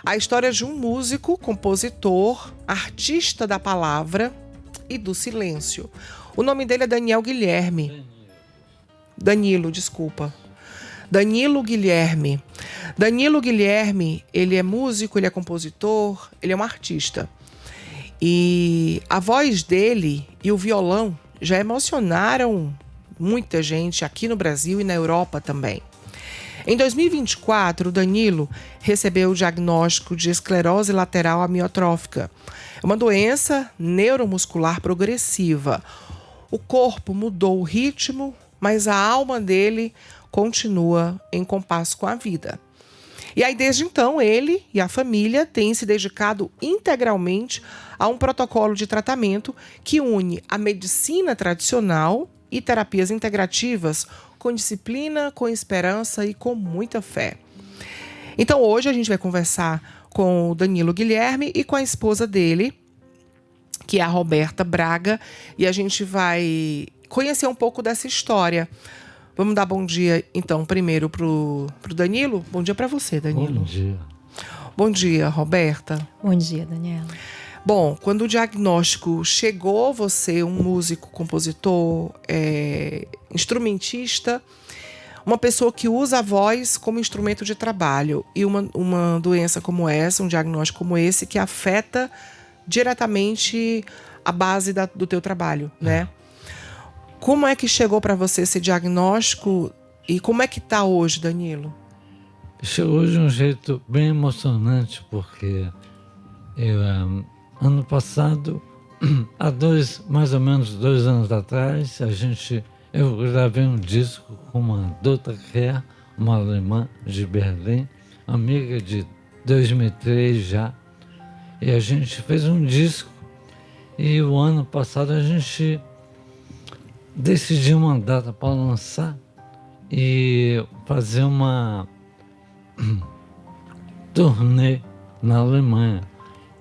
A história de um músico, compositor, artista da palavra e do silêncio. O nome dele é Daniel Guilherme. Danilo, desculpa. Danilo Guilherme. Danilo Guilherme, ele é músico, ele é compositor, ele é um artista. E a voz dele e o violão já emocionaram muita gente aqui no Brasil e na Europa também. Em 2024, o Danilo recebeu o diagnóstico de esclerose lateral amiotrófica. É uma doença neuromuscular progressiva. O corpo mudou o ritmo, mas a alma dele continua em compasso com a vida. E aí, desde então, ele e a família têm se dedicado integralmente a um protocolo de tratamento que une a medicina tradicional e terapias integrativas com disciplina, com esperança e com muita fé. Então, hoje a gente vai conversar com o Danilo Guilherme e com a esposa dele, que é a Roberta Braga, e a gente vai conhecer um pouco dessa história. Vamos dar bom dia, então, primeiro pro Danilo. Bom dia para você, Danilo. Bom dia. Bom dia, Roberta. Bom dia, Daniela. Bom, quando o diagnóstico chegou, você, um músico, compositor, instrumentista, uma pessoa que usa a voz como instrumento de trabalho, e uma doença como essa, um diagnóstico como esse, que afeta diretamente a base do teu trabalho, né? Como é que chegou para você esse diagnóstico e como é que tá hoje, Danilo? Chegou de um jeito bem emocionante, porque ano passado, há mais ou menos 2 anos atrás, eu gravei um disco com uma Dota Kerr, uma alemã de Berlim, amiga de 2003 já, e a gente fez um disco, e o ano passado a gente decidiu uma data para lançar e fazer uma turnê na Alemanha.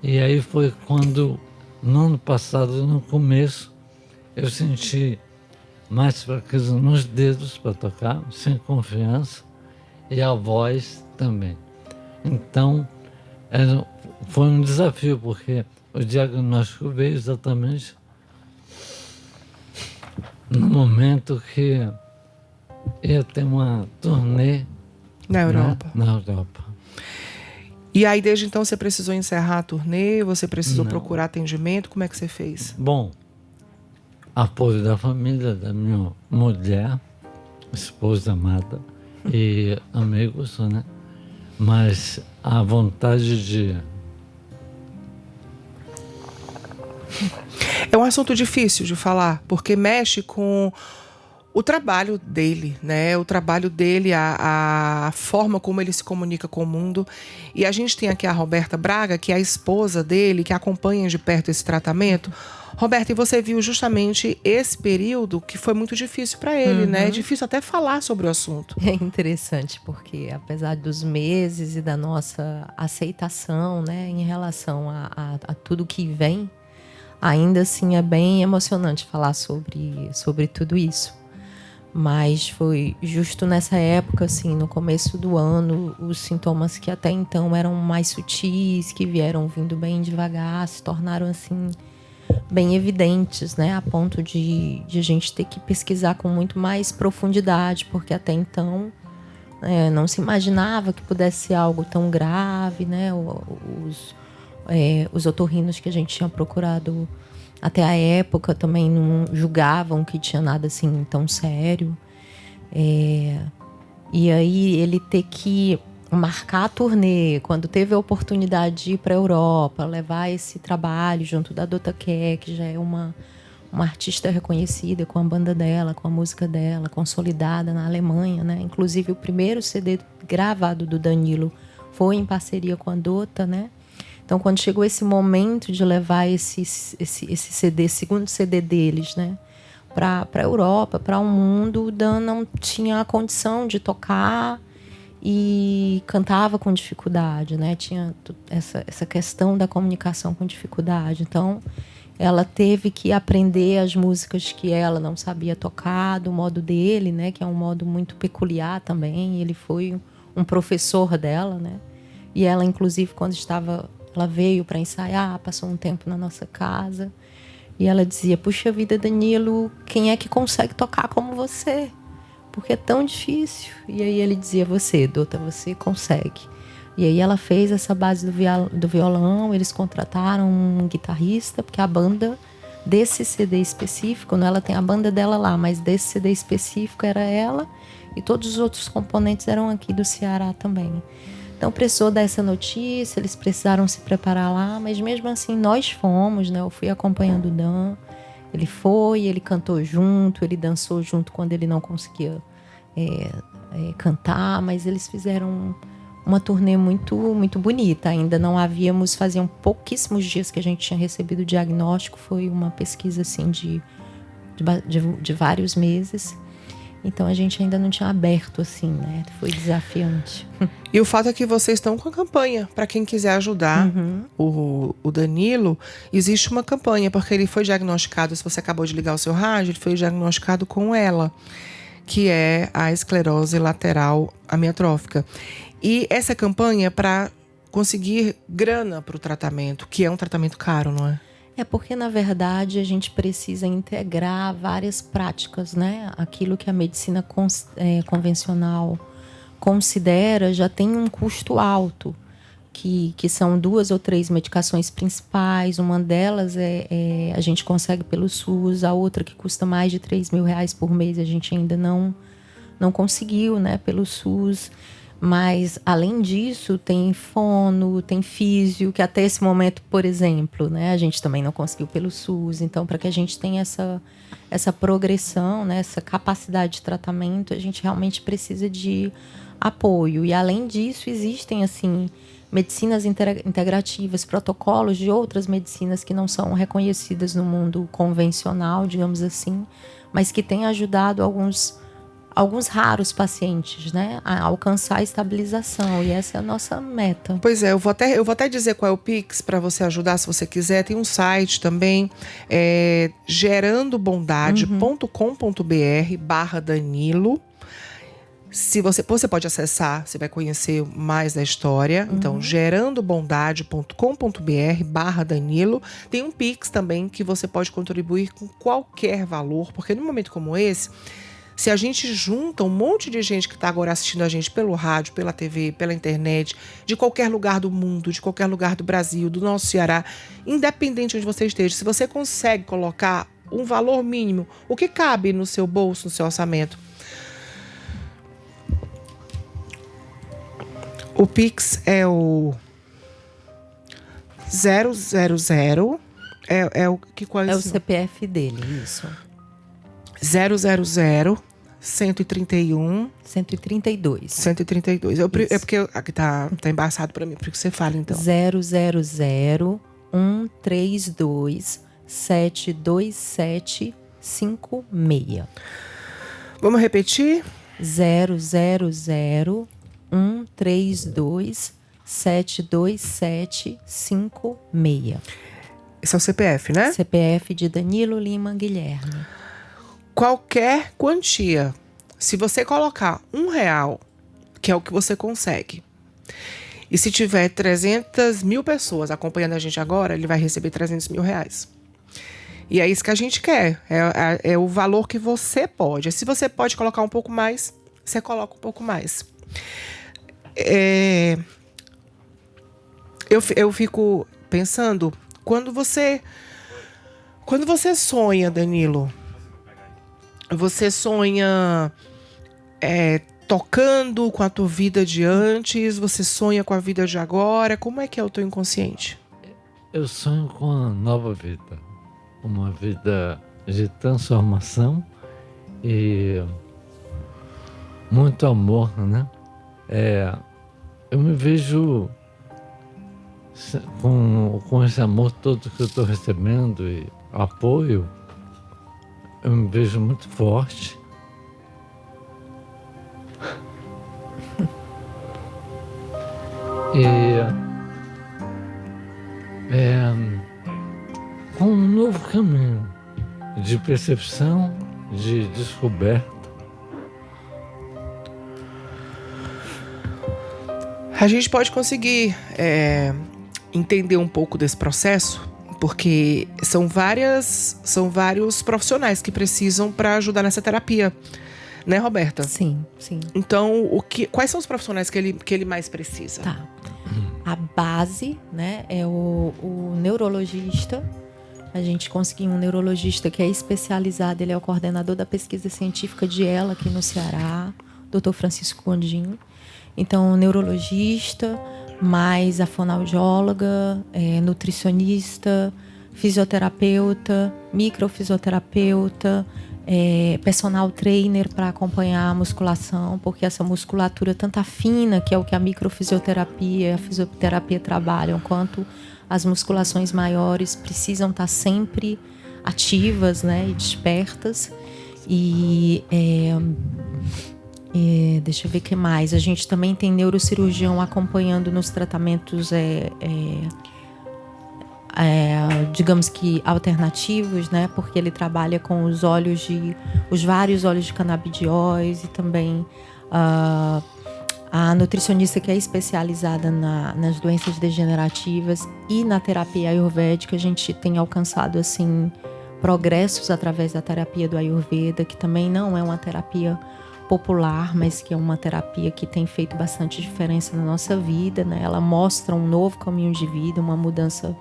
E aí foi quando, no ano passado, no começo, eu senti mais fraqueza nos dedos para tocar, sem confiança, e a voz também. Então, foi um desafio, porque o diagnóstico veio exatamente no momento que ia ter uma turnê Na Europa. Na Europa. E aí, desde então, você precisou encerrar a turnê? Você precisou Não. procurar atendimento? Como é que você fez? Bom, apoio da família, da minha mulher, esposa amada e amigos, né? Mas a vontade de... É um assunto difícil de falar, porque mexe com o trabalho dele, né? O trabalho dele, a forma como ele se comunica com o mundo. E a gente tem aqui a Roberta Braga, que é a esposa dele, que acompanha de perto esse tratamento. Roberta, e você viu justamente esse período que foi muito difícil para ele, né? É difícil até falar sobre o assunto. É interessante porque, apesar dos meses e da nossa aceitação, né, em relação a tudo que vem, ainda assim é bem emocionante falar sobre tudo isso. Mas foi justo nessa época, assim, no começo do ano, os sintomas que até então eram mais sutis, que vieram vindo bem devagar, se tornaram, assim, bem evidentes, né? A ponto de a gente ter que pesquisar com muito mais profundidade, porque até então não se imaginava que pudesse ser algo tão grave, né? Os otorrinos que a gente tinha procurado até a época também não julgavam que tinha nada assim tão sério. E aí ele ter que marcar a turnê, quando teve a oportunidade de ir para a Europa, levar esse trabalho junto da Dota Kerr, que já é uma artista reconhecida com a banda dela, com a música dela, consolidada na Alemanha, né? Inclusive o primeiro CD gravado do Danilo foi em parceria com a Dota, né? Então, quando chegou esse momento de levar esse CD, segundo CD deles, né, para a Europa, para o mundo, o Dan não tinha a condição de tocar e cantava com dificuldade, né? Tinha essa questão da comunicação com dificuldade. Então, ela teve que aprender as músicas que ela não sabia tocar, do modo dele, né, que é um modo muito peculiar também. Ele foi um professor dela, né? E ela, inclusive, ela veio para ensaiar, passou um tempo na nossa casa. E ela dizia: puxa vida, Danilo, quem é que consegue tocar como você? Porque é tão difícil. E aí ele dizia: você, Dota, você consegue. E aí ela fez essa base do violão, eles contrataram um guitarrista, porque a banda desse CD específico, ela tem a banda dela lá, mas desse CD específico era ela, e todos os outros componentes eram aqui do Ceará também. Então precisou dessa notícia, eles precisaram se preparar lá, mas mesmo assim nós fomos, né? Eu fui acompanhando o Dan, ele cantou junto, ele dançou junto quando ele não conseguia cantar, mas eles fizeram uma turnê muito, muito bonita. Ainda não faziam pouquíssimos dias que a gente tinha recebido o diagnóstico, foi uma pesquisa assim de vários meses. Então a gente ainda não tinha aberto assim, né? Foi desafiante. E o fato é que vocês estão com a campanha. Para quem quiser ajudar o Danilo, existe uma campanha, porque ele foi diagnosticado, se você acabou de ligar o seu rádio, ele foi diagnosticado com ela, que é a esclerose lateral amiotrófica. E essa campanha é para conseguir grana para o tratamento, que é um tratamento caro, não é? É porque, na verdade, a gente precisa integrar várias práticas, né? Aquilo que a medicina convencional considera já tem um custo alto, que são 2 ou 3 medicações principais. Uma delas a gente consegue pelo SUS, a outra que custa mais de R$3.000 por mês, a gente ainda não conseguiu, né, pelo SUS. Mas, além disso, tem fono, tem físio, que até esse momento, por exemplo, né, a gente também não conseguiu pelo SUS. Então, para que a gente tenha essa progressão, né, essa capacidade de tratamento, a gente realmente precisa de apoio. E, além disso, existem, assim, medicinas integrativas, protocolos de outras medicinas que não são reconhecidas no mundo convencional, digamos assim, mas que têm ajudado alguns raros pacientes, né, a alcançar a estabilização, e essa é a nossa meta. Pois é, eu vou até dizer qual é o Pix para você ajudar, se você quiser. Tem um site também, gerandobondade.com.br/Danilo. Se você pode acessar, você vai conhecer mais da história. Então, gerandobondade.com.br/Danilo. Tem um Pix também que você pode contribuir com qualquer valor, porque num momento como esse, se a gente junta um monte de gente que está agora assistindo a gente pelo rádio, pela TV, pela internet, de qualquer lugar do mundo, de qualquer lugar do Brasil, do nosso Ceará, independente de onde você esteja, se você consegue colocar um valor mínimo, o que cabe no seu bolso, no seu orçamento. O Pix é o 000, o que qual é o CPF dele, isso. 000 131 132. 132. É porque aqui tá embaçado para mim, porque você fala então. 000 132 727 56. Vamos repetir? 000 132 727 56. Esse é o CPF, né? CPF de Danilo Lima Guilherme. Qualquer quantia, se você colocar R$1, que é o que você consegue, e se tiver 300 mil pessoas acompanhando a gente agora, ele vai receber R$300 mil. E é isso que a gente quer, é o valor que você pode. Se você pode colocar um pouco mais, você coloca um pouco mais. Eu fico pensando, quando você sonha, Danilo, você sonha tocando com a tua vida de antes? Você sonha com a vida de agora? Como é que é o teu inconsciente? Eu sonho com uma nova vida. Uma vida de transformação e muito amor, né? Eu me vejo com esse amor todo que eu estou recebendo e apoio. Eu me vejo muito forte. Com um novo caminho de percepção, de descoberta. A gente pode conseguir entender um pouco desse processo, porque são vários profissionais que precisam para ajudar nessa terapia, né, Roberta? Sim, sim. Então, quais são os profissionais que ele mais precisa? Tá. A base, né, é o neurologista. A gente conseguiu um neurologista que é especializado, ele é o coordenador da pesquisa científica de ELA aqui no Ceará, Dr. Francisco Gondim. Então, o neurologista, mais a fonoaudióloga, nutricionista, fisioterapeuta, microfisioterapeuta, personal trainer para acompanhar a musculação, porque essa musculatura tanto fina, que é o que a microfisioterapia e a fisioterapia trabalham, quanto as musculações maiores precisam estar sempre ativas, né, e despertas. Deixa eu ver o que mais. A gente também tem neurocirurgião acompanhando nos tratamentos, digamos que alternativos, né? Porque ele trabalha com os vários óleos de canabidiol e também a nutricionista que é especializada nas doenças degenerativas e na terapia ayurvédica. A gente tem alcançado assim progressos através da terapia do Ayurveda, que também não é uma terapia popular, mas que é uma terapia que tem feito bastante diferença na nossa vida, né? Ela mostra um novo caminho de vida, uma mudança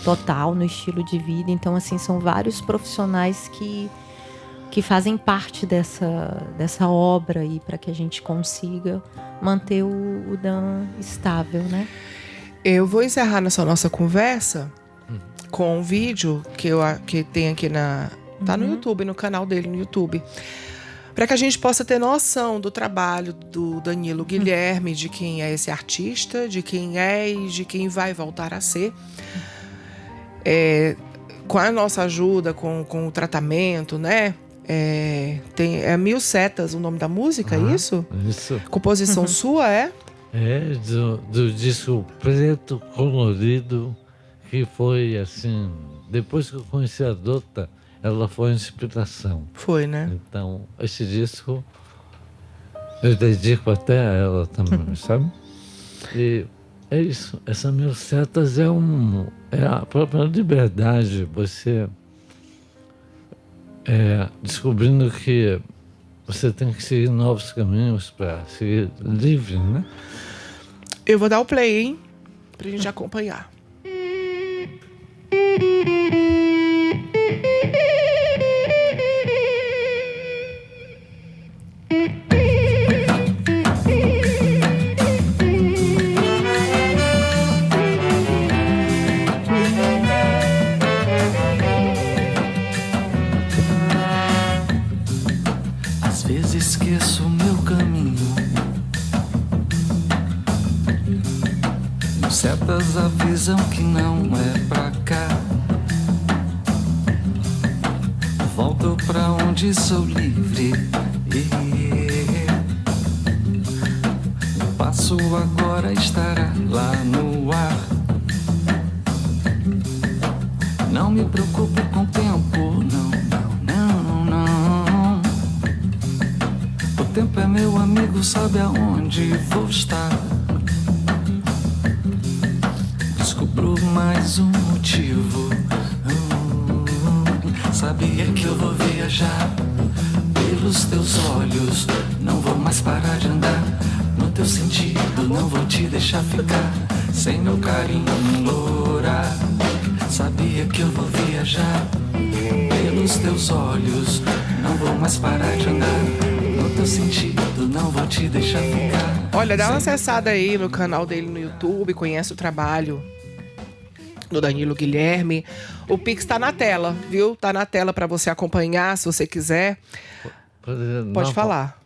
total no estilo de vida. Então, assim, são vários profissionais que fazem parte dessa obra aí para que a gente consiga manter o Dan estável, né? Eu vou encerrar nessa nossa conversa com um vídeo que tem aqui tá no YouTube, no canal dele no YouTube, para que a gente possa ter noção do trabalho do Danilo Guilherme, de quem é esse artista, de quem é e de quem vai voltar a ser. Com a nossa ajuda, com o tratamento, né? Tem Mil Setas, o nome da música, é isso? Isso. Composição sua, é? Do disco preto, colorido, que foi assim, depois que eu conheci a Dota, ela foi uma inspiração. Foi, né? Então, esse disco eu dedico até a ela também, sabe? E é isso, essa Mil Setas é a própria liberdade, você descobrindo que você tem que seguir novos caminhos para seguir livre, né? Eu vou dar o play, hein? Pra gente acompanhar. Às vezes esqueço o meu caminho. Setas avisam que não é pra cá. Volto pra onde sou livre. O passo agora estará lá no ar. Não me preocupo com o tempo, não. O tempo é meu amigo, sabe aonde vou estar. Descubro mais um motivo. Sabia que eu vou viajar pelos teus olhos. Não vou mais parar de andar no teu sentido. Não vou te deixar ficar sem meu carinho, loura. Sabia que eu vou viajar pelos teus olhos. Não vou mais parar de andar no teu sentido. Não vou te deixar ficar. Olha, dá uma acessada aí no canal dele no YouTube, conhece o trabalho do Danilo Guilherme. O Pix tá na tela, viu? Tá na tela para você acompanhar, se você quiser. Pode falar.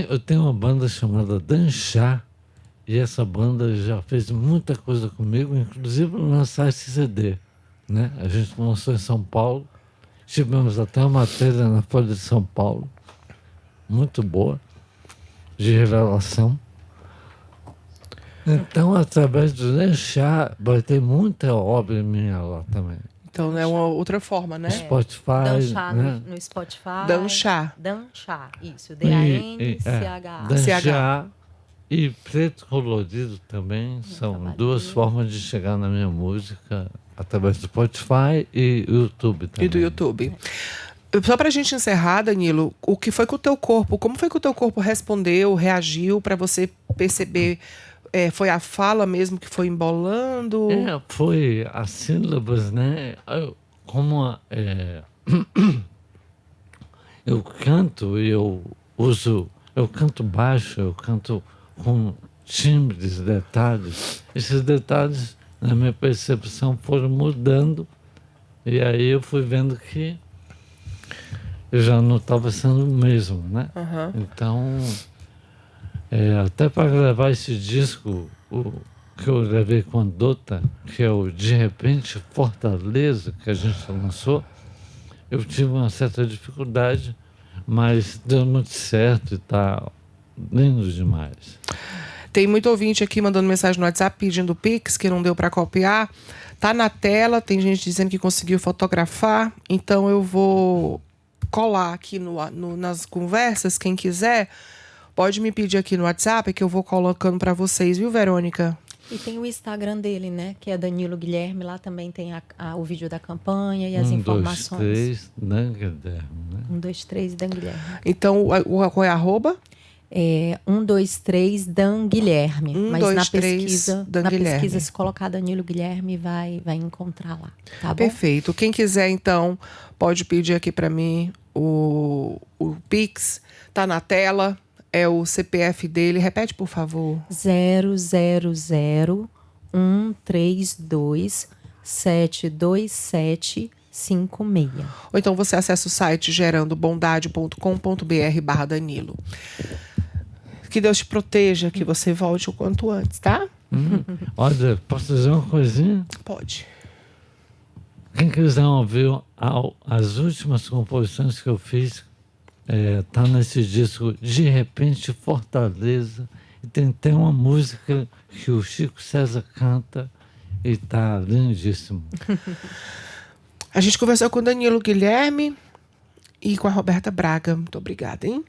Eu tenho uma banda chamada Danchá, e essa banda já fez muita coisa comigo, inclusive lançar esse CD, né? A gente lançou em São Paulo, tivemos até uma matéria na Folha de São Paulo, muito boa, de revelação. Então, através do Danchá, vai ter muita obra minha lá também. Então, é uma outra forma, né? Spotify, Danchá, né? no Spotify. Danchá. Danchá, isso. D-A-N-C-H-A. Danchá, E preto colorido também são trabalho duas dele. formas de chegar na minha música, através do Spotify e YouTube também. E do YouTube. Só pra gente encerrar, Danilo, o que foi que o teu corpo, como foi que o teu corpo respondeu, reagiu pra você perceber? Foi a fala mesmo que foi embolando? Foi as sílabas, né? Eu canto e eu canto baixo, eu canto com timbres, detalhes. Esses detalhes, na minha percepção, foram mudando. E aí eu fui vendo que eu já não estava sendo o mesmo, né? Aham. Então, até para gravar esse disco, que eu gravei com a Dota, que é o De Repente Fortaleza, que a gente lançou, eu tive uma certa dificuldade, mas deu muito certo e tá lindo demais. Tem muito ouvinte aqui mandando mensagem no WhatsApp pedindo Pix, que não deu pra copiar. Tá na tela, tem gente dizendo que conseguiu fotografar. Então eu vou colar aqui nas conversas. Quem quiser, pode me pedir aqui no WhatsApp, que eu vou colocando pra vocês, viu, Verônica? E tem o Instagram dele, né? Que é Danilo Guilherme. Lá também tem o vídeo da campanha e as 1, 2, informações. 3, Dangadermo, né? 1, 2, 3, Dan Guilherme. Então, qual é a arroba? 1, 2, 3, Dan Guilherme. 1, Mas 2, na 3, pesquisa, Dan na Guilherme. pesquisa, se colocar Danilo Guilherme, vai encontrar lá. Tá bom? Perfeito. Quem quiser, então, pode pedir aqui pra mim o Pix. Tá na tela. É o CPF dele. Repete, por favor. 000-132-72756. Ou então você acessa o site gerandobondade.com.br/Danilo. Que Deus te proteja, que você volte o quanto antes, tá? Olha, posso dizer uma coisinha? Pode. Quem quiser ouvir as últimas composições que eu fiz, tá nesse disco De Repente Fortaleza. E tem até uma música que o Chico César canta e tá lindíssimo. A gente conversou com o Danilo Guilherme e com a Roberta Braga. Muito obrigada, hein?